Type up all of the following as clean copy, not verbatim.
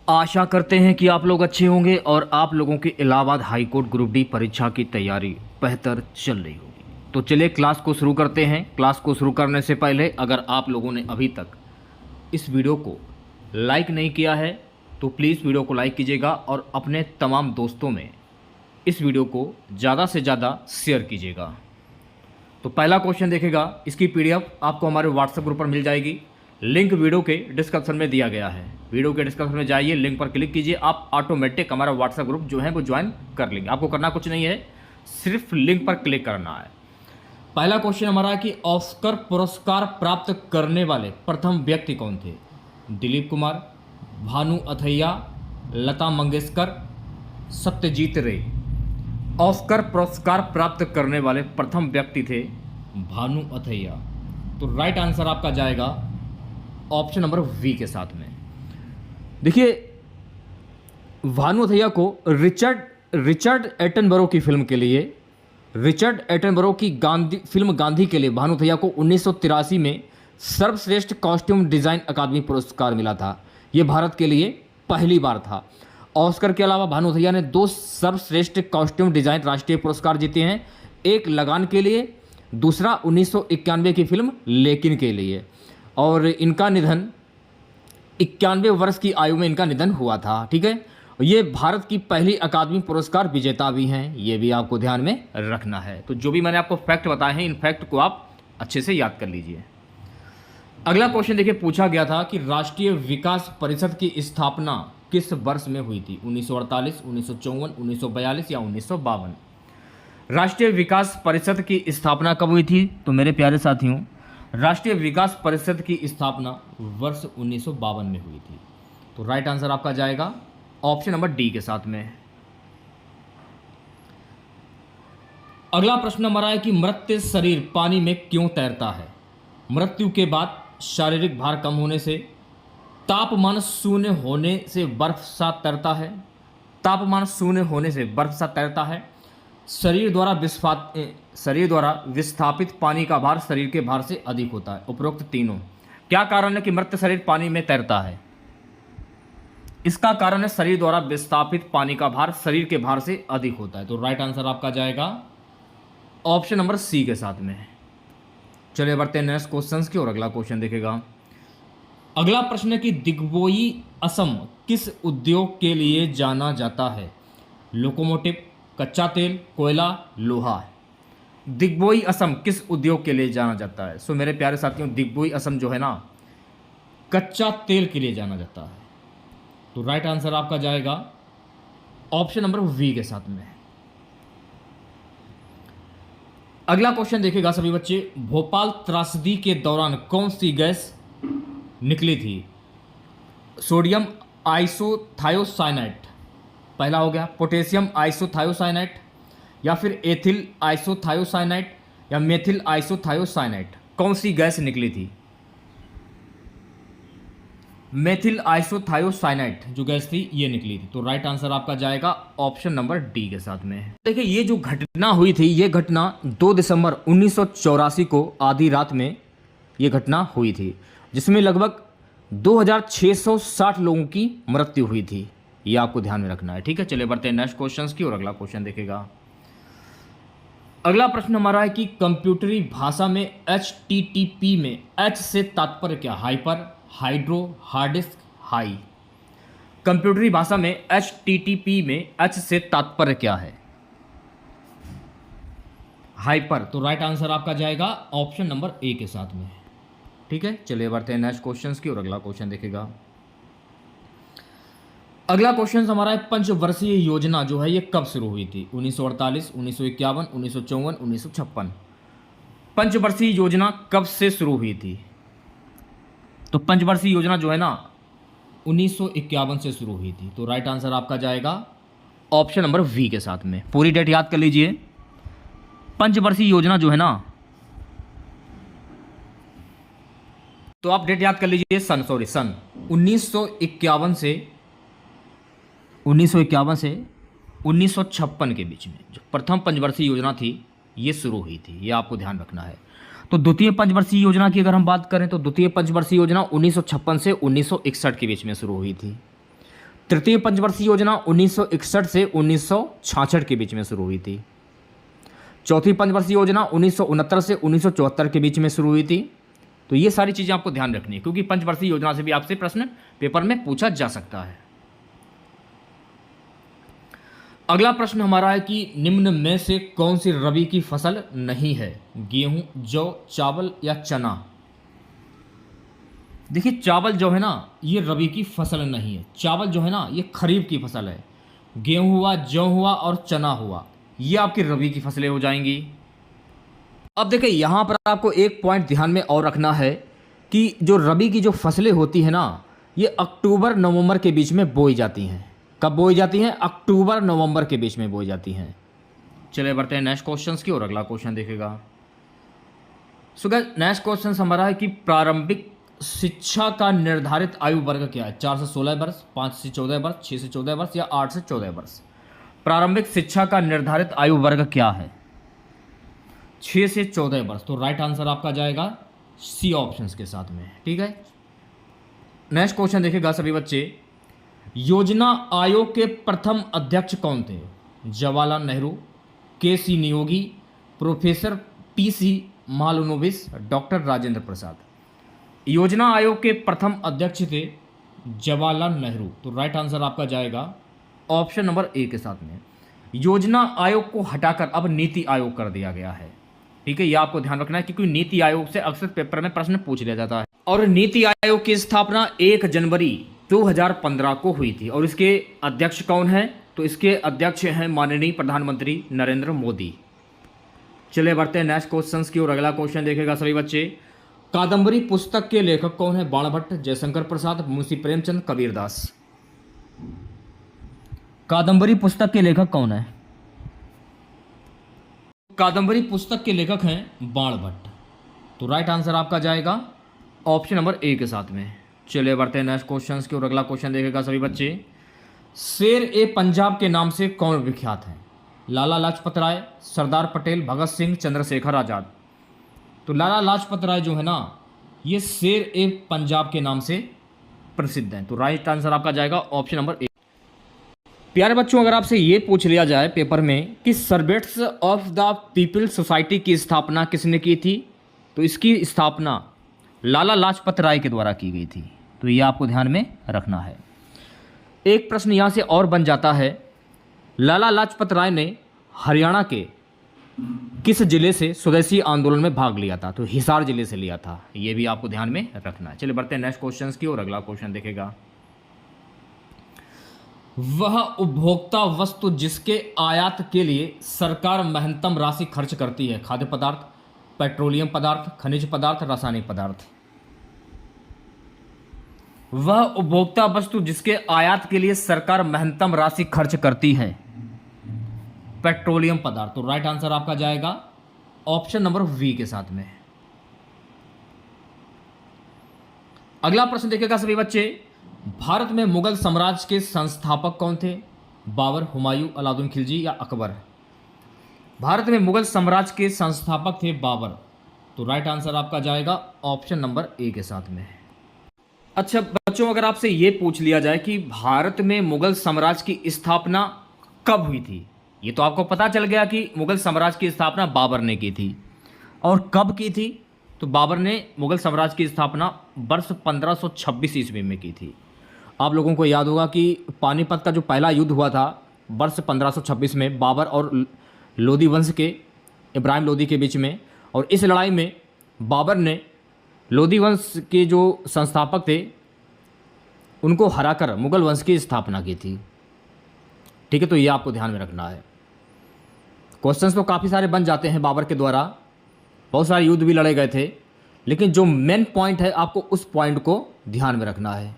आशा करते हैं कि आप लोग अच्छे होंगे और आप लोगों की Allahabad high court group D परीक्षा की तैयारी बेहतर चल रही होगी। तो चलिए क्लास को शुरू करते हैं। क्लास को शुरू करने से पहले अगर आप लोगों ने अभी तक इस वीडियो को लाइक नहीं किया है तो प्लीज़ वीडियो को लाइक कीजिएगा और अपने तमाम दोस्तों में इस वीडियो को ज़्यादा से ज़्यादा शेयर कीजिएगा। तो पहला क्वेश्चन देखेगा, इसकी पीडीएफ आपको हमारे व्हाट्सएप ग्रुप पर मिल जाएगी। लिंक वीडियो के डिस्क्रिप्शन में दिया गया है। वीडियो के डिस्क्रिप्शन में जाइए, लिंक पर क्लिक कीजिए, आप ऑटोमेटिक हमारा व्हाट्सएप ग्रुप जो है वो ज्वाइन कर लेंगे। आपको करना कुछ नहीं है, सिर्फ लिंक पर क्लिक करना है। पहला क्वेश्चन हमारा है कि ऑस्कर पुरस्कार प्राप्त करने वाले प्रथम व्यक्ति कौन थे? दिलीप कुमार, भानु अथैया, लता मंगेशकर, सत्यजीत रे। ऑस्कर पुरस्कार प्राप्त करने वाले प्रथम व्यक्ति थे भानु अथैया। तो राइट आंसर आपका जाएगा ऑप्शन नंबर वी के साथ में। देखिए, भानु अथैया को रिचर्ड एटनबरो की फिल्म के लिए, रिचर्ड एटनबरो की फिल्म गांधी के लिए भानु अथैया को 1983 में सर्वश्रेष्ठ कॉस्ट्यूम डिज़ाइन अकादमी पुरस्कार मिला था। ये भारत के लिए पहली बार था। ऑस्कर के अलावा भानु अथैया ने 2 सर्वश्रेष्ठ कॉस्ट्यूम डिज़ाइन राष्ट्रीय पुरस्कार जीते हैं, एक लगान के लिए, दूसरा 1991 की फिल्म लेकिन के लिए। और इनका निधन 91 वर्ष की आयु में इनका निधन हुआ था। ठीक है, ये भारत की पहली अकादमी पुरस्कार विजेता भी हैं, ये भी आपको ध्यान में रखना है। तो जो भी मैंने आपको फैक्ट बताए हैं, इन फैक्ट को आप अच्छे से याद कर लीजिए। अगला क्वेश्चन देखिए, पूछा गया था कि राष्ट्रीय विकास परिषद की स्थापना किस वर्ष में हुई थी? 1948, 1954, 1942 या 1952? राष्ट्रीय विकास परिषद की स्थापना कब हुई थी? तो मेरे प्यारे साथियों, राष्ट्रीय विकास परिषद की स्थापना वर्ष 1952 में हुई थी। तो राइट आंसर आपका जाएगा ऑप्शन नंबर डी के साथ में। अगला प्रश्न हमारा है कि मृत शरीर पानी में क्यों तैरता है? मृत्यु के बाद शारीरिक भार कम होने से, तापमान शून्य होने से बर्फ सा तैरता है, तापमान शून्य होने से बर्फ सा तैरता है, शरीर द्वारा विस्थापित पानी का भार शरीर के भार से अधिक होता है। उपरोक्त तीनों क्या कारण है कि मृत शरीर पानी में तैरता है? इसका कारण है शरीर द्वारा विस्थापित पानी का भार शरीर के भार से अधिक होता है। तो राइट आंसर आपका जाएगा ऑप्शन नंबर सी के साथ में। चलिए बढ़ते हैं नेक्स्ट क्वेश्चन की ओर। अगला क्वेश्चन देखेगा, अगला प्रश्न है कि दिग्बोई असम किस उद्योग के लिए जाना जाता है? लोकोमोटिव, कच्चा तेल, कोयला, लोहा। दिग्बोई असम किस उद्योग के लिए जाना जाता है? सो मेरे प्यारे साथियों, दिग्बोई असम जो है ना, कच्चा तेल के लिए जाना जाता है। तो राइट आंसर आपका जाएगा ऑप्शन नंबर वी के साथ में। अगला क्वेश्चन देखिएगा सभी बच्चे, भोपाल त्रासदी के दौरान कौन सी गैस निकली थी? सोडियम आइसोथायोसाइनेट पहला हो गया, पोटेशियम आइसोथायोसाइनेट, या फिर एथिल आइसोथायोसाइनेट, या मेथिल आइसोथायोसाइनेट। कौन सी गैस निकली थी? मेथिल आइसोथायोसाइनेट जो गैस थी ये निकली थी। तो राइट आंसर आपका जाएगा ऑप्शन नंबर डी के साथ में। देखिए, ये जो घटना हुई थी, ये घटना 2 दिसंबर 1984 को आधी रात में ये घटना हुई थी, जिसमें लगभग 2660 लोगों की मृत्यु हुई थी। ये आपको ध्यान में रखना है। ठीक है, चलिए बढ़ते हैं नेक्स्ट क्वेश्चंस की और। अगला क्वेश्चन देखेगा, अगला प्रश्न हमारा है कि कंप्यूटरी भाषा में HTTP में H से तात्पर्य क्या? Hyper, hydro, hard disk, high. कंप्यूटरी भाषा में HTTP में H से तात्पर्य क्या है? हाइपर। तो राइट आंसर आपका जाएगा ऑप्शन नंबर ए के साथ में। ठीक है, चलिए बढ़ते हैं नेक्स्ट क्वेश्चंस की और। अगला क्वेश्चन देखेगा, अगला क्वेश्चन हमारा है पंचवर्षीय योजना जो है ये कब शुरू हुई थी? 1948, 1951, 1954, 1956। पंचवर्षीय योजना कब से शुरू हुई थी? तो पंचवर्षीय योजना जो है ना 1951 से शुरू हुई थी। तो राइट आंसर आपका जाएगा ऑप्शन नंबर वी के साथ में। पूरी डेट याद कर लीजिए। पंचवर्षीय योजना जो है ना, तो आप डेट याद कर लीजिए, सन 1951 से 1956 के बीच में जो प्रथम पंचवर्षीय योजना थी ये शुरू हुई थी। ये आपको ध्यान रखना है। तो द्वितीय पंचवर्षीय योजना की अगर हम बात करें तो द्वितीय पंचवर्षीय योजना 1956 से 1961 के बीच में शुरू हुई थी। तृतीय पंचवर्षीय योजना 1961 से 1966 के बीच में शुरू हुई थी। चौथी पंचवर्षीय योजना 1969 से 1974 के बीच में शुरू हुई थी। तो ये सारी चीज़ें आपको ध्यान रखनी है, क्योंकि पंचवर्षीय योजना से भी आपसे प्रश्न पेपर में पूछा जा सकता है। अगला प्रश्न हमारा है कि निम्न में से कौन सी रबी की फसल नहीं है? गेहूं, जौ, चावल या चना? देखिए, चावल जो है ना ये रबी की फसल नहीं है। चावल जो है ना ये खरीफ की फसल है। गेहूं हुआ, जौ हुआ और चना हुआ, ये आपकी रबी की फसलें हो जाएंगी। अब देखिए, यहाँ पर आपको एक पॉइंट ध्यान में और रखना है कि जो रबी की जो फसलें होती हैं ना, ये अक्टूबर नवंबर के बीच में बोई जाती हैं। कब बोई जाती हैं? अक्टूबर नवंबर के बीच में बोई जाती हैं। चलिए बढ़ते हैं नेक्स्ट क्वेश्चन की और अगला क्वेश्चन देखेगा। सो गाइस, नेक्स्ट क्वेश्चन हमारा है कि प्रारंभिक शिक्षा का निर्धारित आयु वर्ग क्या है? 4 से 16 वर्ष, 5 से 14 वर्ष, 6 से 14 वर्ष या 8 से 14 वर्ष? प्रारंभिक शिक्षा का निर्धारित आयु वर्ग क्या है? 6 से 14 वर्ष। तो राइट आंसर आपका जाएगा सी ऑप्शंस के साथ में। ठीक है, नेक्स्ट क्वेश्चन देखेगा सभी बच्चे। योजना आयोग के प्रथम अध्यक्ष कौन थे? Jawaharlal Nehru, K C. Neogi, professor P C. Mahalanobis, doctor Rajendra Prasad. योजना आयोग के प्रथम अध्यक्ष थे जवाहरलाल नेहरू। तो राइट आंसर आपका जाएगा ऑप्शन नंबर ए के साथ में। योजना आयोग को हटाकर अब नीति आयोग कर दिया गया है। ठीक है, ये आपको ध्यान रखना है, क्योंकि नीति आयोग से अक्सर पेपर में प्रश्न पूछ लिया जाता है। और नीति आयोग की स्थापना 1 जनवरी 2015 को हुई थी। और इसके अध्यक्ष कौन है? तो इसके अध्यक्ष हैं माननीय प्रधानमंत्री नरेंद्र मोदी। चलिए बढ़ते हैं नेक्स्ट क्वेश्चन की और अगला क्वेश्चन देखेगा सभी बच्चे। कादम्बरी पुस्तक के लेखक कौन है? बाणभट्ट, जयशंकर प्रसाद, मुंशी प्रेमचंद, कबीरदास। कादम्बरी पुस्तक के लेखक कौन है? कादम्बरी पुस्तक के लेखक हैं बाणभट्ट। तो राइट आंसर आपका जाएगा ऑप्शन नंबर ए के साथ में। चलिए बढ़ते हैं नेक्स्ट क्वेश्चन की और अगला क्वेश्चन देखेगा सभी बच्चे। शेर ए पंजाब के नाम से कौन विख्यात है? लाला लाजपत राय, सरदार पटेल, भगत सिंह, चंद्रशेखर आजाद। तो लाला लाजपत राय जो है ना ये शेर ए पंजाब के नाम से प्रसिद्ध हैं। तो राइट आंसर आपका जाएगा ऑप्शन नंबर ए। प्यारे बच्चों, अगर आपसे ये पूछ लिया जाए पेपर में कि servants of the people society की स्थापना किसने की थी? तो इसकी स्थापना लाला लाजपत राय के द्वारा की गई थी। तो ये आपको ध्यान में रखना है। एक प्रश्न यहाँ से और बन जाता है, लाला लाजपत राय ने हरियाणा के किस जिले से स्वदेशी आंदोलन में भाग लिया था? तो हिसार जिले से लिया था। ये भी आपको ध्यान में रखना है। चलिए बढ़ते हैं नेक्स्ट क्वेश्चन की और अगला क्वेश्चन देखेगा। वह उपभोक्ता वस्तु जिसके आयात के लिए सरकार महत्तम राशि खर्च करती है? खाद्य पदार्थ, पेट्रोलियम पदार्थ, खनिज पदार्थ, रासायनिक पदार्थ। वह उपभोक्ता वस्तु जिसके आयात के लिए सरकार महत्तम राशि खर्च करती है? पेट्रोलियम पदार्थ। तो राइट आंसर आपका जाएगा ऑप्शन नंबर वी के साथ में। अगला प्रश्न देखेगा सभी बच्चे। भारत में मुगल साम्राज्य के संस्थापक कौन थे? बाबर, हुमायूं, अलाउद्दीन खिलजी या अकबर? भारत में मुगल साम्राज्य के संस्थापक थे बाबर। तो राइट आंसर आपका जाएगा ऑप्शन नंबर ए के साथ में। अच्छा बच्चों, अगर आपसे ये पूछ लिया जाए कि भारत में मुगल साम्राज्य की स्थापना कब हुई थी? ये तो आपको पता चल गया कि मुगल साम्राज्य की स्थापना बाबर ने की थी। और कब की थी? तो बाबर ने मुगल साम्राज्य की स्थापना वर्ष 1526 ईस्वी में की थी। आप लोगों को याद होगा कि पानीपत का जो पहला युद्ध हुआ था वर्ष 1526 में बाबर और लोदी वंश के इब्राहिम लोदी के बीच में। और इस लड़ाई में बाबर ने लोदी वंश के जो संस्थापक थे उनको हराकर मुगल वंश की स्थापना की थी। ठीक है, तो ये आपको ध्यान में रखना है। क्वेश्चंस तो काफ़ी सारे बन जाते हैं बाबर के द्वारा, बहुत सारे युद्ध भी लड़े गए थे, लेकिन जो मेन पॉइंट है आपको उस पॉइंट को ध्यान में रखना है।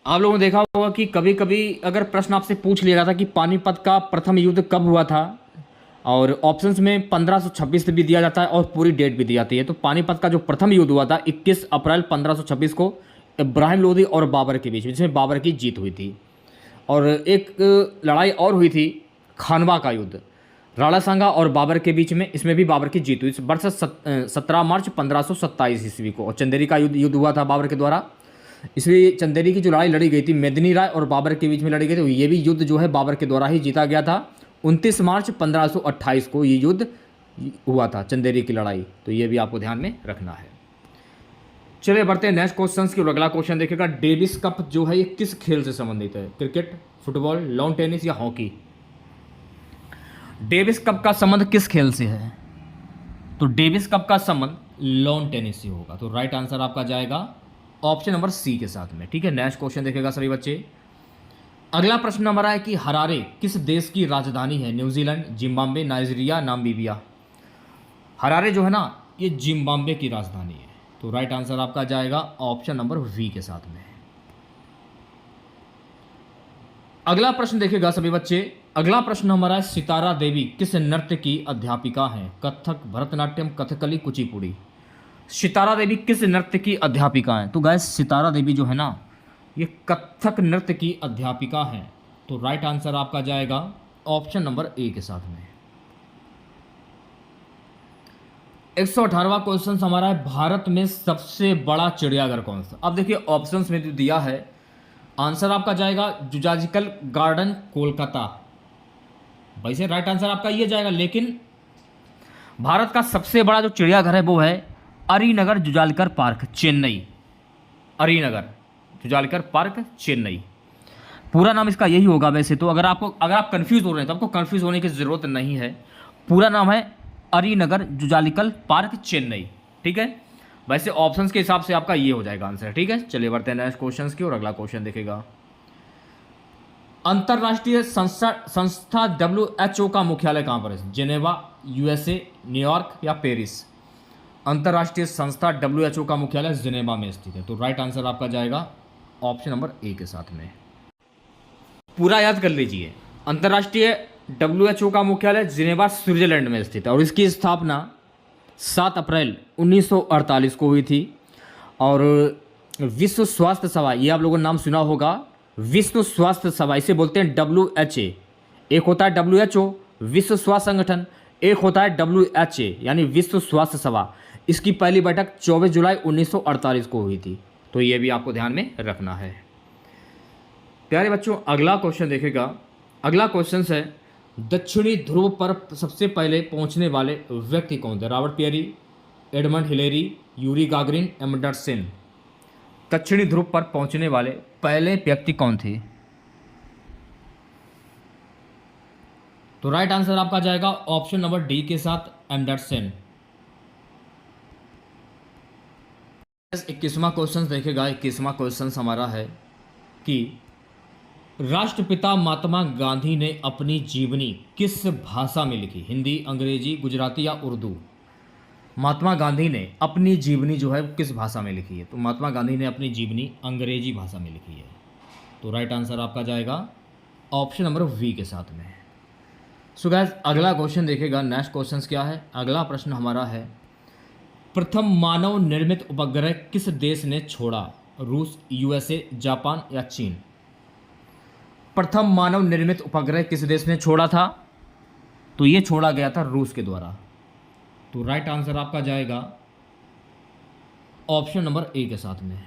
आप लोगों ने देखा होगा कि कभी कभी अगर प्रश्न आपसे पूछ लिया जाता कि पानीपत का प्रथम युद्ध कब हुआ था, और ऑप्शंस में 1526 भी दिया जाता है और पूरी डेट भी दी जाती है। तो पानीपत का जो प्रथम युद्ध हुआ था 21 अप्रैल 1526 को इब्राहिम लोदी और बाबर के बीच में, जिसमें बाबर की जीत हुई थी। और एक लड़ाई और हुई थी खानवा का युद्ध, राणा सांगा और बाबर के बीच में, इसमें भी बाबर की जीत हुई। इस वर्ष 17 मार्च 1527 ईस्वी को और चंदेरी का युद्ध हुआ था बाबर के द्वारा। इसलिए चंदेरी की जो लड़ाई लड़ी गई थी मेदिनी राय और बाबर के बीच में लड़ी गई थी, ये भी युद्ध जो है बाबर के द्वारा ही जीता गया था। 29 मार्च 1528 को ये युद्ध हुआ था, चंदेरी की लड़ाई। तो ये भी आपको ध्यान में रखना है। चलिए बढ़ते हैं नेक्स्ट क्वेश्चन की ओर। अगला क्वेश्चन देखिएगा, डेविस कप जो है ये किस खेल से संबंधित है? क्रिकेट, फुटबॉल, लॉन टेनिस या हॉकी? डेविस कप का संबंध किस खेल से है? तो डेविस कप का संबंध लॉन टेनिस से होगा। तो राइट आंसर आपका जाएगा ऑप्शन नंबर सी के साथ में। ठीक है, नेक्स्ट क्वेश्चन देखेगा सभी बच्चे। अगला प्रश्न हमारा है कि हरारे किस देश की राजधानी है? New Zealand, Zimbabwe, Nigeria, Namibia? Harare जो है ना ये जिम्बाब्वे की राजधानी है। तो राइट आंसर आपका जाएगा ऑप्शन नंबर वी के साथ में। अगला प्रश्न देखिएगा सभी बच्चे। अगला प्रश्न हमारा है, सितारा देवी किस नृत्य की अध्यापिका हैं? कथक, भरतनाट्यम, कथकली, कुचिपुड़ी? सितारा देवी किस नृत्य की अध्यापिका हैं? तो गाइस सितारा देवी जो है ना ये कथक नृत्य की अध्यापिका हैं। तो राइट आंसर आपका जाएगा ऑप्शन नंबर ए के साथ में। 118वां क्वेश्चन हमारा है, भारत में सबसे बड़ा चिड़ियाघर कौन सा? अब देखिए ऑप्शंस में जो दिया है आंसर आपका जाएगा जूलॉजिकल गार्डन कोलकाता। वैसे राइट आंसर आपका ये जाएगा, लेकिन भारत का सबसे बड़ा जो चिड़ियाघर है वो है Arignar zoological park, Chennai. Arignar zoological park, Chennai. पूरा नाम इसका यही होगा वैसे तो। अगर आप कंफ्यूज हो रहे हैं तो आपको कंफ्यूज होने की ज़रूरत नहीं है। पूरा नाम है अरीनगर जूलॉजिकल पार्क, चेन्नई। ठीक है, वैसे ऑप्शंस के हिसाब से आपका ये हो जाएगा आंसर। ठीक है, चलिए बढ़ते हैं नेक्स्ट क्वेश्चन की और। अगला क्वेश्चन देखेगा, अंतर्राष्ट्रीय संस्था WHO का मुख्यालय कहाँ पर है? जेनेवा, USA, न्यूयॉर्क या पेरिस? अंतर्राष्ट्रीय संस्था WHO का मुख्यालय जेनेवा में स्थित है। तो राइट आंसर आपका जाएगा ऑप्शन नंबर ए के साथ में। पूरा याद कर लीजिए, अंतर्राष्ट्रीय WHO का मुख्यालय जिनेवा स्विट्जरलैंड में स्थित है और इसकी स्थापना 7 अप्रैल 1948 को हुई थी। और विश्व स्वास्थ्य सभा, ये आप लोगों ने नाम सुना होगा, विश्व स्वास्थ्य सभा, इसे बोलते हैं WHA। एक होता है WHO विश्व स्वास्थ्य संगठन, एक होता है WHA यानी विश्व स्वास्थ्य सभा। इसकी पहली बैठक 24 जुलाई 1948 को हुई थी। तो ये भी आपको ध्यान में रखना है। प्यारे बच्चों, अगला क्वेश्चन देखेगा। अगला क्वेश्चन है, दक्षिणी ध्रुव पर सबसे पहले पहुंचने वाले व्यक्ति कौन थे? Robert Peary, Edmund Hillary, Yuri Gagarin, Anderson? दक्षिणी ध्रुव पर पहुंचने वाले पहले व्यक्ति कौन थे? तो राइट आंसर आपका जाएगा ऑप्शन नंबर डी के साथ, एंडरसन। 21वां क्वेश्चन देखेगा। 21वां क्वेश्चन हमारा है कि राष्ट्रपिता महात्मा गांधी ने अपनी जीवनी किस भाषा में लिखी? हिंदी, अंग्रेजी, गुजराती या उर्दू? महात्मा गांधी ने अपनी जीवनी जो है वो किस भाषा में लिखी है? तो महात्मा गांधी ने अपनी जीवनी अंग्रेजी भाषा में लिखी है। तो राइट आंसर आपका जाएगा ऑप्शन नंबर वी के साथ में। सो गाइस, अगला क्वेश्चन देखेगा। नेक्स्ट क्वेश्चन क्या है? अगला प्रश्न हमारा है, प्रथम मानव निर्मित उपग्रह किस देश ने छोड़ा? रूस, USA, जापान या चीन? प्रथम मानव निर्मित उपग्रह किस देश ने छोड़ा था? तो ये छोड़ा गया था रूस के द्वारा। तो राइट आंसर आपका जाएगा ऑप्शन नंबर ए के साथ में।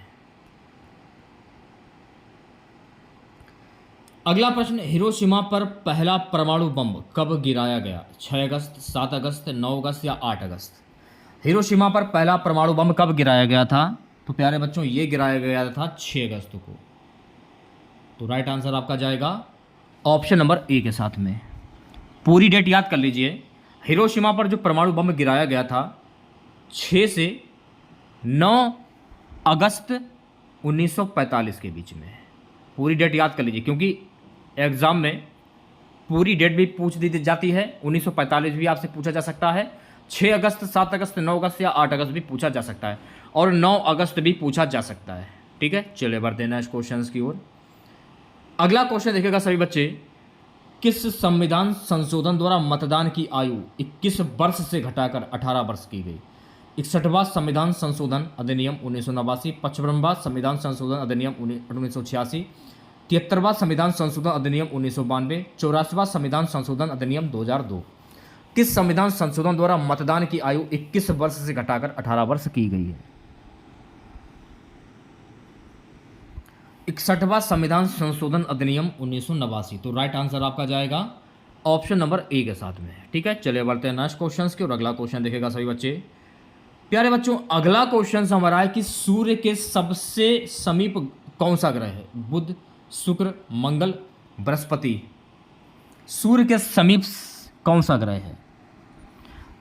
अगला प्रश्न, हिरोशिमा पर पहला परमाणु बम कब गिराया गया? 6 अगस्त, 7 अगस्त, 9 अगस्त या 8 अगस्त? हिरोशिमा पर पहला परमाणु बम कब गिराया गया था? तो प्यारे बच्चों ये गिराया गया था 6 अगस्त को। तो राइट आंसर आपका जाएगा ऑप्शन नंबर ए के साथ में। पूरी डेट याद कर लीजिए। हिरोशिमा पर जो परमाणु बम गिराया गया था 6 से 9 अगस्त 1945 के बीच में। पूरी डेट याद कर लीजिए, क्योंकि एग्ज़ाम में पूरी डेट भी पूछ दी जाती है। 1945 भी आपसे पूछा जा सकता है, 6 अगस्त, 7 अगस्त, 9 अगस्त या 8 अगस्त भी पूछा जा सकता है, और 9 अगस्त भी पूछा जा सकता है। ठीक है, चलिए बढ़ते हैं नेक्स्ट क्वेश्चन की ओर। अगला क्वेश्चन देखिएगा सभी बच्चे, किस संविधान संशोधन द्वारा मतदान की आयु 21 वर्ष से घटाकर 18 वर्ष की गई? 61वां संविधान संशोधन अधिनियम 1989, 55वां संविधान संशोधन अधिनियम 1986, 73वां संविधान संशोधन अधिनियम 1992, 84वां संविधान संशोधन अधिनियम 2002। किस संविधान संशोधन द्वारा मतदान की आयु 21 वर्ष से घटाकर 18 वर्ष की गई है? 61वां संविधान संशोधन अधिनियम 1989। तो राइट आंसर आपका जाएगा ऑप्शन नंबर ए के साथ में। ठीक है, चलिए बढ़ते हैं नेक्स्ट क्वेश्चन की और अगला क्वेश्चन देखेगा सभी बच्चे। प्यारे बच्चों, अगला क्वेश्चन हमारा है कि सूर्य के सबसे समीप कौन सा ग्रह है? बुध, शुक्र, मंगल, बृहस्पति। सूर्य के समीप कौन सा ग्रह है?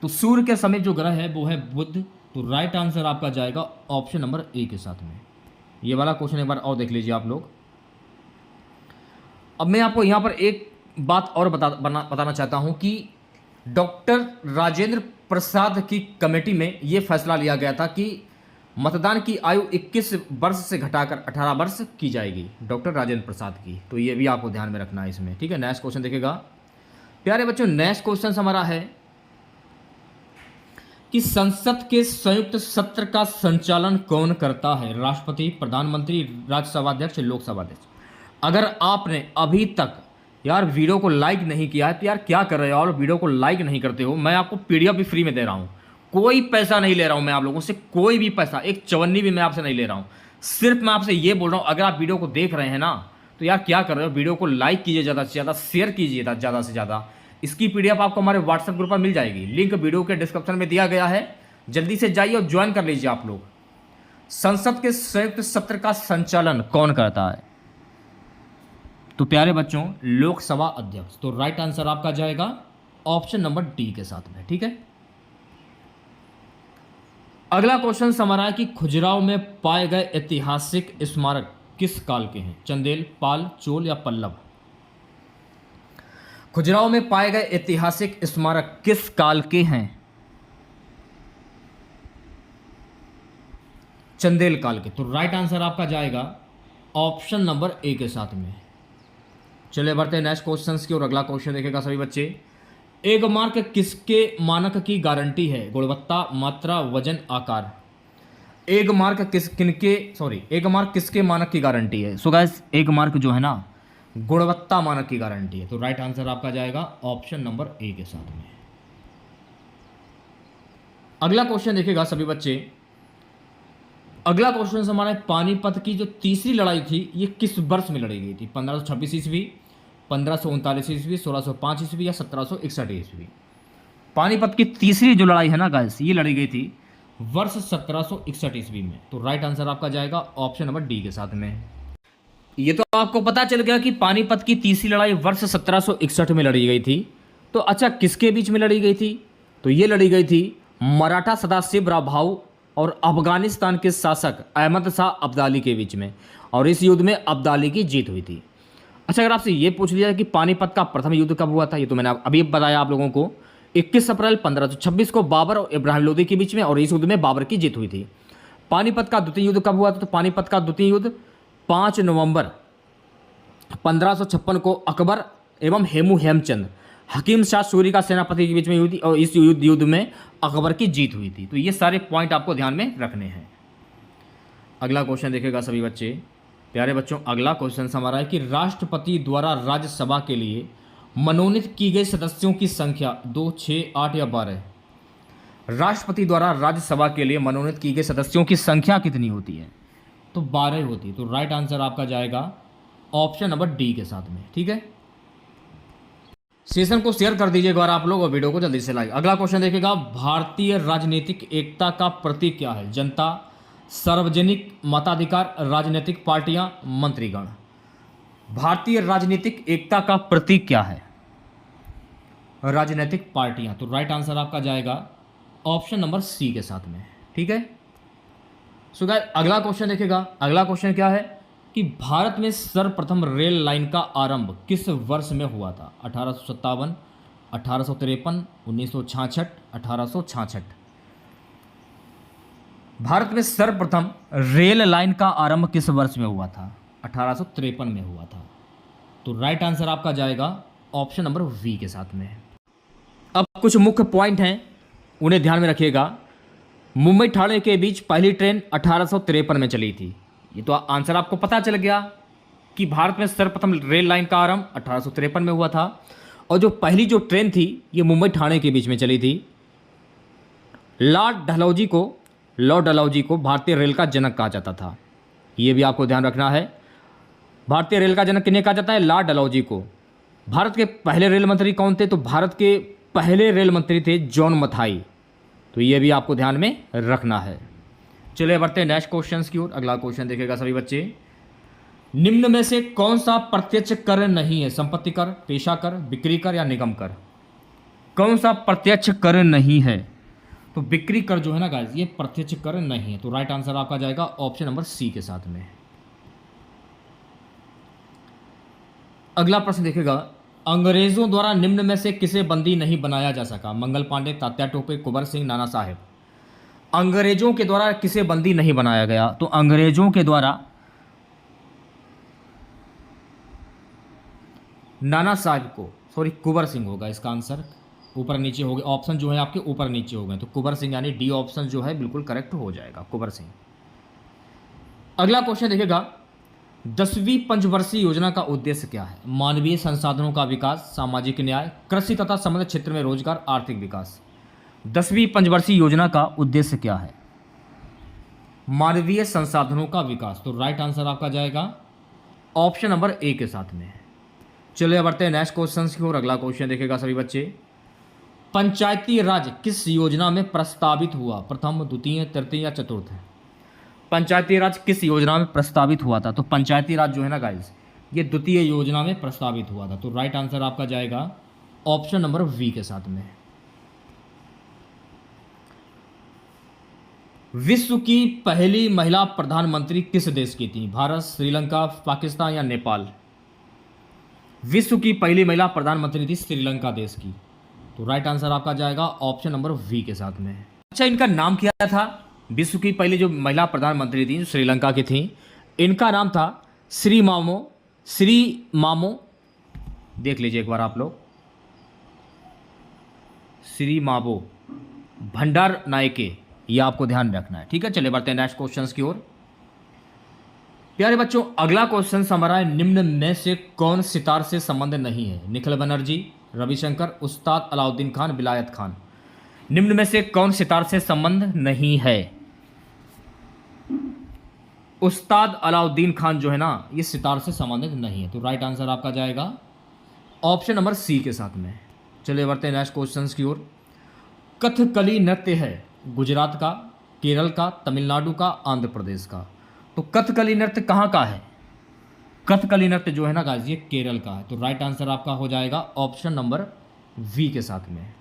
तो सूर्य के समीप जो ग्रह है वो है बुध। तो राइट आंसर आपका जाएगा ऑप्शन नंबर ए के साथ में। ये वाला क्वेश्चन एक बार और देख लीजिए आप लोग। अब मैं आपको यहां पर एक बात और बताना चाहता हूं कि डॉक्टर राजेंद्र प्रसाद की कमेटी में यह फैसला लिया गया था कि मतदान की आयु 21 वर्ष से घटाकर 18 वर्ष की जाएगी, डॉक्टर राजेंद्र प्रसाद की। तो ये भी आपको ध्यान में रखना है इसमें। ठीक है, नेक्स्ट क्वेश्चन देखिएगा। प्यारे बच्चों, नेक्स्ट क्वेश्चन हमारा है कि संसद के संयुक्त सत्र का संचालन कौन करता है? राष्ट्रपति, प्रधानमंत्री, राज्यसभा अध्यक्ष, लोकसभा अध्यक्ष। अगर आपने अभी तक यार वीडियो को लाइक नहीं किया है तो यार क्या कर रहे हो और वीडियो को लाइक नहीं करते हो। मैं आपको पीडीएफ भी फ्री में दे रहा हूं, कोई पैसा नहीं ले रहा हूं मैं आप लोगों से, कोई भी पैसा, एक चवन्नी भी मैं आपसे नहीं ले रहा हूं। सिर्फ मैं आपसे ये बोल रहा हूं, अगर आप वीडियो को देख रहे हैं ना तो यार क्या कर रहे हो, वीडियो को लाइक कीजिए, ज़्यादा से ज़्यादा शेयर कीजिए, ज़्यादा से ज़्यादा। इसकी पीडीएफ आपको हमारे व्हाट्सएप ग्रुप पर मिल जाएगी, लिंक वीडियो के डिस्क्रिप्शन में दिया गया है। जल्दी से जाइए और ज्वाइन कर लीजिए आप लोग। संसद के संयुक्त सत्र का संचालन कौन करता है? तो प्यारे बच्चों, लोकसभा अध्यक्ष। तो राइट आंसर आपका जाएगा ऑप्शन नंबर डी के साथ में। ठीक है, अगला क्वेश्चन हमारा है कि खजुराहो में पाए गए ऐतिहासिक स्मारक किस काल के हैं? चंदेल, पाल, चोल या पल्लव? खजुराहो में पाए गए ऐतिहासिक स्मारक किस काल के हैं? चंदेल काल के। तो राइट आंसर आपका जाएगा ऑप्शन नंबर ए के साथ में। चलिए बढ़ते हैं नेक्स्ट क्वेश्चन की और अगला क्वेश्चन देखेगा सभी बच्चे। एक मार्क किसके मानक की गारंटी है? गुणवत्ता, मात्रा, वजन, आकार। एक मार्क किसके मानक की गारंटी है? सो गाइस, एक मार्क जो है ना गुणवत्ता मानक की गारंटी है। तो राइट आंसर आपका जाएगा ऑप्शन नंबर ए के साथ में। अगला क्वेश्चन देखेगा सभी बच्चे। अगला क्वेश्चन हमारा पानीपत की जो तीसरी लड़ाई थी ये किस वर्ष में लड़ी गई थी? 1526 ईस्वी, 1539 ईस्वी, 1605 ईस्वी या 1761 ईस्वी? पानीपत की तीसरी जो लड़ाई है ना गाइस, ये लड़ी गई थी वर्ष 1761 ईस्वी में। तो राइट आंसर आपका जाएगा ऑप्शन नंबर डी के साथ में। ये तो आपको पता चल गया कि पानीपत की तीसरी लड़ाई वर्ष 1761 में लड़ी गई थी। तो अच्छा, किसके बीच में लड़ी गई थी? तो ये लड़ी गई थी मराठा सदाशिवराव भाऊ और अफगानिस्तान के शासक अहमद शाह अब्दाली के बीच में, और इस युद्ध में अब्दाली की जीत हुई थी। अच्छा, अगर आपसे ये पूछ लिया कि पानीपत का प्रथम युद्ध कब हुआ था, ये तो मैंने अभी बताया आप लोगों को। 21 अप्रैल 1526 को बाबर और इब्राहिम लोदी के बीच में, और इस युद्ध में बाबर की जीत हुई थी। पानीपत का द्वितीय युद्ध कब हुआ था? तो पानीपत का द्वितीय युद्ध 5 नवंबर 1556 को अकबर एवं हेमचंद हकीम शाह सूरी का सेनापति के बीच में हुई थी, और इस युद्ध में अकबर की जीत हुई थी। तो ये सारे पॉइंट आपको ध्यान में रखने हैं। अगला क्वेश्चन देखेगा सभी बच्चे। प्यारे बच्चों, अगला क्वेश्चन हमारा है कि राष्ट्रपति द्वारा राज्यसभा के लिए मनोनीत की गई सदस्यों की संख्या 2, 6, 8 या 12? राष्ट्रपति द्वारा राज्यसभा के लिए मनोनीत की गई सदस्यों की संख्या कितनी होती है? तो 12 होती है। तो राइट आंसर आपका जाएगा ऑप्शन नंबर डी के साथ में। ठीक है, सेशन को शेयर कर दीजिएगा और आप लोग, और वीडियो को जल्दी से लाइक। अगला क्वेश्चन देखिएगा, भारतीय राजनीतिक एकता का प्रतीक क्या है? जनता, सार्वजनिक मताधिकार, राजनीतिक पार्टियां, मंत्रीगण। भारतीय राजनीतिक एकता का प्रतीक क्या है? राजनीतिक पार्टियां। तो राइट आंसर आपका जाएगा ऑप्शन नंबर सी के साथ में। ठीक है, सो गाइस, अगला क्वेश्चन देखिएगा। अगला क्वेश्चन क्या है कि भारत में सर्वप्रथम रेल लाइन का आरंभ किस वर्ष में हुआ था? 1857, 1853, 1966, 1866? भारत में सर्वप्रथम रेल लाइन का आरंभ किस वर्ष में हुआ था? 1853 में हुआ था। तो राइट आंसर आपका जाएगा ऑप्शन नंबर वी के साथ में। अब कुछ मुख्य पॉइंट हैं, उन्हें ध्यान में रखिएगा। मुंबई ठाणे के बीच पहली ट्रेन 1853 में चली थी। ये तो आंसर आपको पता चल गया कि भारत में सर्वप्रथम रेल लाइन का आरंभ 1853 में हुआ था। और जो पहली जो ट्रेन थी ये मुंबई ठाणे के बीच में चली थी। लॉर्ड डलहौजी को भारतीय रेल का जनक कहा जाता था। ये भी आपको ध्यान रखना है। भारतीय रेल का जनक किन्हें कहा जाता है? लॉर्ड डलहौजी को। भारत के पहले रेल मंत्री कौन थे? तो भारत के पहले रेल मंत्री थे जॉन मथाई। तो ये भी आपको ध्यान में रखना है। चलिए बढ़ते हैं नेक्स्ट क्वेश्चन की ओर। अगला क्वेश्चन देखेगा सभी बच्चे, निम्न में से कौन सा प्रत्यक्ष कर नहीं है? संपत्ति कर, पेशा कर, बिक्री कर या निगम कर? कौन सा प्रत्यक्ष कर नहीं है? तो बिक्री कर जो है ना गाइस, ये प्रत्यक्ष कर नहीं है। तो राइट आंसर आपका जाएगा ऑप्शन नंबर सी के साथ में। अगला प्रश्न देखेगा, अंग्रेजों द्वारा निम्न में से किसे बंदी नहीं बनाया जा सका? मंगल पांडे, तात्या टोपे, कुंवर सिंह, नाना साहेब। अंग्रेजों के द्वारा किसे बंदी नहीं बनाया गया? तो अंग्रेजों के द्वारा नाना साहब को, सॉरी कुंवर सिंह होगा इसका आंसर। ऊपर नीचे हो गए ऑप्शन जो है आपके, ऊपर नीचे हो गए, तो कुंवर सिंह यानी डी ऑप्शन जो है बिल्कुल करेक्ट हो जाएगा, कुंवर सिंह। अगला क्वेश्चन देखिएगा, 10वीं पंचवर्षीय योजना का उद्देश्य क्या है? मानवीय संसाधनों का विकास, सामाजिक न्याय, कृषि तथा संबंधित क्षेत्र में रोजगार, आर्थिक विकास। 10वीं पंचवर्षीय योजना का उद्देश्य क्या है? मानवीय संसाधनों का विकास। तो राइट आंसर आपका जाएगा ऑप्शन नंबर ए के साथ में। चलिए बढ़ते हैं नेक्स्ट क्वेश्चन की ओर। अगला क्वेश्चन देखेगा सभी बच्चे, पंचायती राज किस योजना में प्रस्तावित हुआ? प्रथम, द्वितीय, तृतीय या चतुर्थ? पंचायती राज किस योजना में प्रस्तावित हुआ था? तो पंचायती राज जो है ना गाइस, ये द्वितीय योजना में प्रस्तावित हुआ था। तो राइट आंसर आपका जाएगा ऑप्शन नंबर वी के साथ में। विश्व की पहली महिला प्रधानमंत्री किस देश की थी? भारत, श्रीलंका, पाकिस्तान या नेपाल? विश्व की पहली महिला प्रधानमंत्री थी श्रीलंका देश की। तो राइट आंसर आपका जाएगा ऑप्शन नंबर वी के साथ में। अच्छा, इनका नाम क्या था? विश्व की पहली जो महिला प्रधानमंत्री थी जो श्रीलंका की थी, इनका नाम था श्री मामो, देख लीजिए एक बार आप लोग, श्री मावो भंडार नायके, ये आपको ध्यान रखना है। ठीक है, चलिए बढ़ते हैं नेक्स्ट क्वेश्चन की ओर। प्यारे बच्चों, अगला क्वेश्चन हमारा है, निम्न में से कौन सितार से संबंध नहीं है? निखिल बनर्जी, रविशंकर, उस्ताद अलाउद्दीन खान, विलायत खान। निम्न में से कौन सितार से संबंध नहीं है? उस्ताद अलाउद्दीन खान जो है ना, ये सितार से संबंधित नहीं है। तो राइट आंसर आपका जाएगा ऑप्शन नंबर सी के साथ में। चलिए बढ़ते हैं नेक्स्ट क्वेश्चन की ओर। कथकली नृत्य है गुजरात का, केरल का, तमिलनाडु का, आंध्र प्रदेश का? तो कथकली नृत्य कहाँ का है? कथकली नृत्य जो है ना गाइस, ये केरल का है। तो राइट आंसर आपका हो जाएगा ऑप्शन नंबर वी के साथ में।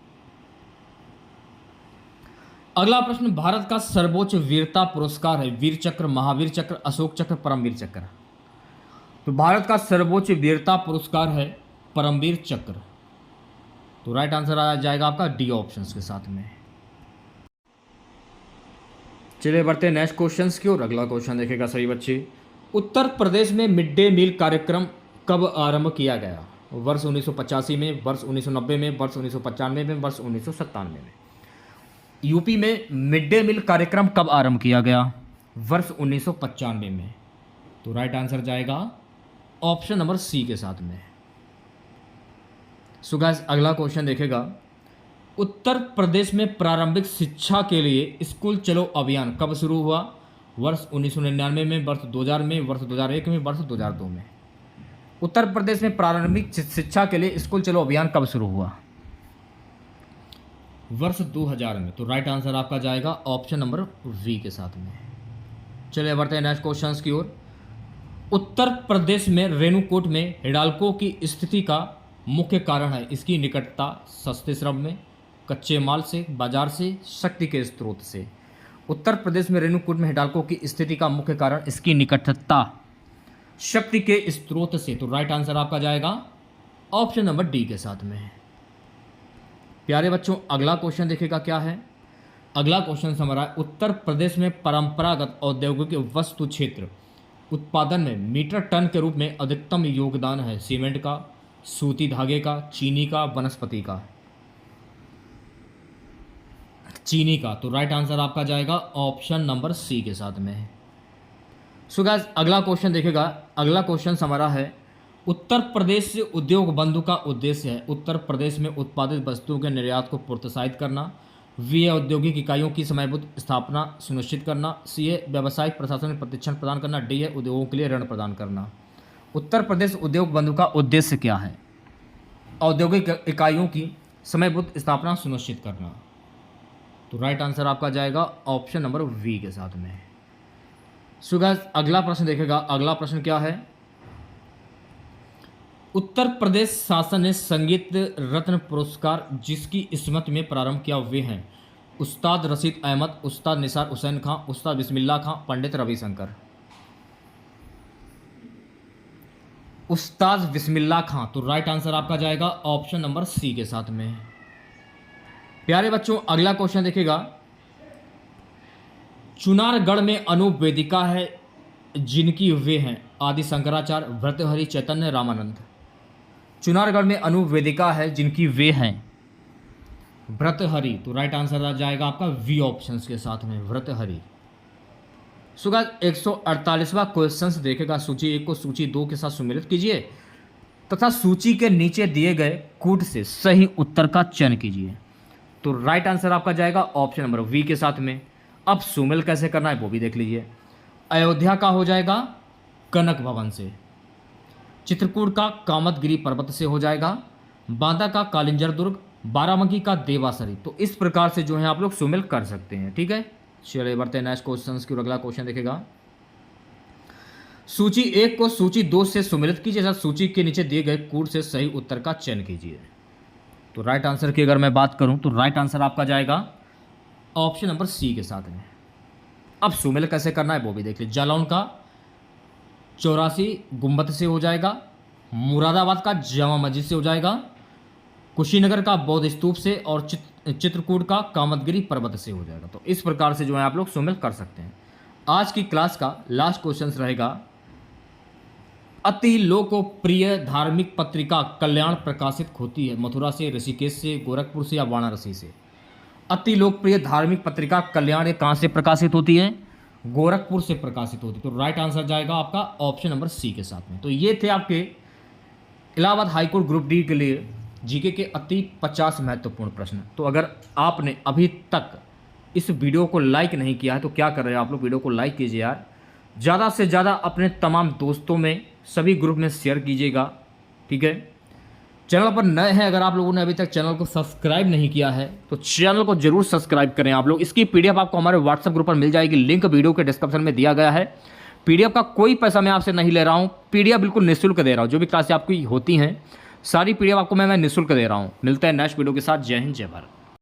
अगला प्रश्न, भारत का सर्वोच्च वीरता पुरस्कार है वीर चक्र, महावीर चक्र, अशोक चक्र, परमवीर चक्र? तो भारत का सर्वोच्च वीरता पुरस्कार है परमवीर चक्र। तो राइट आंसर आ जाएगा आपका डी ऑप्शन के साथ में। चलिए बढ़ते हैं नेक्स्ट क्वेश्चन की ओर। अगला क्वेश्चन देखेगा सभी बच्चे, उत्तर प्रदेश में मिड डे मील कार्यक्रम कब आरंभ किया गया? वर्ष 1985 में, वर्ष 1990 में, वर्ष 1995 में, वर्ष 1997 में? यूपी में मिड डे मील कार्यक्रम कब आरंभ किया गया? वर्ष 1995 में। तो राइट आंसर जाएगा ऑप्शन नंबर सी के साथ में। सो गाइस, अगला क्वेश्चन देखेगा, उत्तर प्रदेश में प्रारंभिक शिक्षा के लिए स्कूल चलो अभियान कब शुरू हुआ? वर्ष 1999 में, वर्ष 2000 में, वर्ष 2001 में, वर्ष 2002 में? उत्तर प्रदेश में प्रारंभिक शिक्षा के लिए स्कूल चलो अभियान कब शुरू हुआ? वर्ष 2000 में। तो राइट आंसर आपका जाएगा ऑप्शन नंबर वी के साथ में। चलिए बढ़ते हैं नेक्स्ट क्वेश्चन की ओर। उत्तर प्रदेश में रेणुकूट में हिडाल्को की स्थिति का मुख्य कारण है इसकी निकटता सस्ते श्रम में, कच्चे माल से, बाजार से, शक्ति के स्रोत से? उत्तर प्रदेश में रेणुकूट में हिडाल्को की स्थिति का मुख्य कारण इसकी निकटता शक्ति के स्रोत से। तो राइट आंसर आपका जाएगा ऑप्शन नंबर डी के साथ में। प्यारे बच्चों, अगला क्वेश्चन देखिएगा क्या है। अगला क्वेश्चन हमारा है, उत्तर प्रदेश में परंपरागत औद्योगिक वस्तु क्षेत्र उत्पादन में मीटर टन के रूप में अधिकतम योगदान है सीमेंट का, सूती धागे का, चीनी का, वनस्पति का? चीनी का। तो राइट आंसर आपका जाएगा ऑप्शन नंबर सी के साथ में। सो गाइस, अगला क्वेश्चन देखेगा। अगला क्वेश्चन हमारा है, उत्तर प्रदेश उद्योग बंधु का उद्देश्य है उत्तर प्रदेश में उत्पादित वस्तुओं के निर्यात को प्रोत्साहित करना, बी है औद्योगिक इकाइयों की समयबद्ध स्थापना सुनिश्चित करना, सी है व्यावसायिक प्रशासन में प्रशिक्षण प्रदान करना, डी है उद्योगों के लिए ऋण प्रदान करना। उत्तर प्रदेश उद्योग बंधु का उद्देश्य क्या है? औद्योगिक इकाइयों की समयबद्ध स्थापना सुनिश्चित करना। तो राइट आंसर आपका जाएगा ऑप्शन नंबर वी के साथ में। सो गाइस अगला प्रश्न देखेगा। अगला प्रश्न क्या है? उत्तर प्रदेश शासन ने संगीत रत्न पुरस्कार जिसकी स्मृति में प्रारंभ किया वे हैं उस्ताद रशीद अहमद, उस्ताद निसार हुसैन खां, उस्ताद बिस्मिल्लाह खां, पंडित रविशंकर। उस्ताद बिस्मिल्लाह खां। तो राइट आंसर आपका जाएगा ऑप्शन नंबर सी के साथ में। प्यारे बच्चों अगला क्वेश्चन देखिएगा। चुनारगढ़ में अनूप वेदिका है जिनकी वे हैं आदि शंकराचार्य, भर्तृहरि, चैतन्य, रामानंद। चुनारगढ़ में अनूप वेदिका है जिनकी वे हैं भर्तृहरि। तो राइट आंसर आ जाएगा आपका वी ऑप्शन के साथ में भर्तृहरि। सो गाइस 148वां क्वेश्चन देखेगा। सूची 1 को सूची 2 के साथ सम्मिलित कीजिए तथा सूची के नीचे दिए गए कूट से सही उत्तर का चयन कीजिए। तो राइट आंसर आपका जाएगा ऑप्शन नंबर वी के साथ में। अब सुमेल कैसे करना है वो भी देख लीजिए। अयोध्या का हो जाएगा कनक भवन से, चित्रकूट का कामतगिरी पर्वत से हो जाएगा, बांदा का कालिंजर दुर्ग, बाराबंकी का देवासरी। तो इस प्रकार से जो है आप लोग सुमेल कर सकते हैं। ठीक है, चलिए बढ़ते हैं नेक्स्ट क्वेश्चन की। अगला क्वेश्चन देखेगा। सूची 1 को सूची 2 से सुमेलित कीजिए तथा सूची के नीचे दिए गए कूट से सही उत्तर का चयन कीजिए। तो राइट आंसर की अगर मैं बात करूं तो राइट आंसर आपका जाएगा ऑप्शन नंबर सी के साथ में। अब सुमेल कैसे करना है वो भी देख लीजिए। जालौन का 84 गुम्बद से हो जाएगा, मुरादाबाद का जामा मस्जिद से हो जाएगा, कुशीनगर का बौद्ध स्तूप से और चित्रकूट का कामतगिरी पर्वत से हो जाएगा। तो इस प्रकार से जो है आप लोग सुमेल कर सकते हैं। आज की क्लास का लास्ट क्वेश्चन रहेगा। अति लोकप्रिय धार्मिक पत्रिका कल्याण प्रकाशित होती है मथुरा से, ऋषिकेश से, गोरखपुर से या वाराणसी से? अति लोकप्रिय धार्मिक पत्रिका कल्याण कहाँ से प्रकाशित होती है? गोरखपुर से प्रकाशित होती है। तो राइट आंसर जाएगा आपका ऑप्शन नंबर सी के साथ में। तो ये थे आपके इलाहाबाद हाईकोर्ट ग्रुप डी के लिए जीके के अति 50 महत्वपूर्ण प्रश्न। तो अगर आपने अभी तक इस वीडियो को लाइक नहीं किया है तो क्या कर रहे हैं आप लोग, वीडियो को लाइक कीजिए यार, ज़्यादा से ज़्यादा अपने तमाम दोस्तों में सभी ग्रुप में शेयर कीजिएगा। ठीक है, चैनल पर नए हैं, अगर आप लोगों ने अभी तक चैनल को सब्सक्राइब नहीं किया है तो चैनल को जरूर सब्सक्राइब करें आप लोग। इसकी पीडीएफ आपको हमारे व्हाट्सएप ग्रुप पर मिल जाएगी, लिंक वीडियो के डिस्क्रिप्शन में दिया गया है। पीडीएफ का कोई पैसा मैं आपसे नहीं ले रहा हूँ, पीडीएफ बिल्कुल निःशुल्क दे रहा हूँ। जो भी क्लासें आपकी होती हैं सारी पीडीएफ आपको मैं निःशुल्क दे रहा हूँ। मिलते हैं नेक्स्ट वीडियो के साथ। जय हिंद, जय भारत।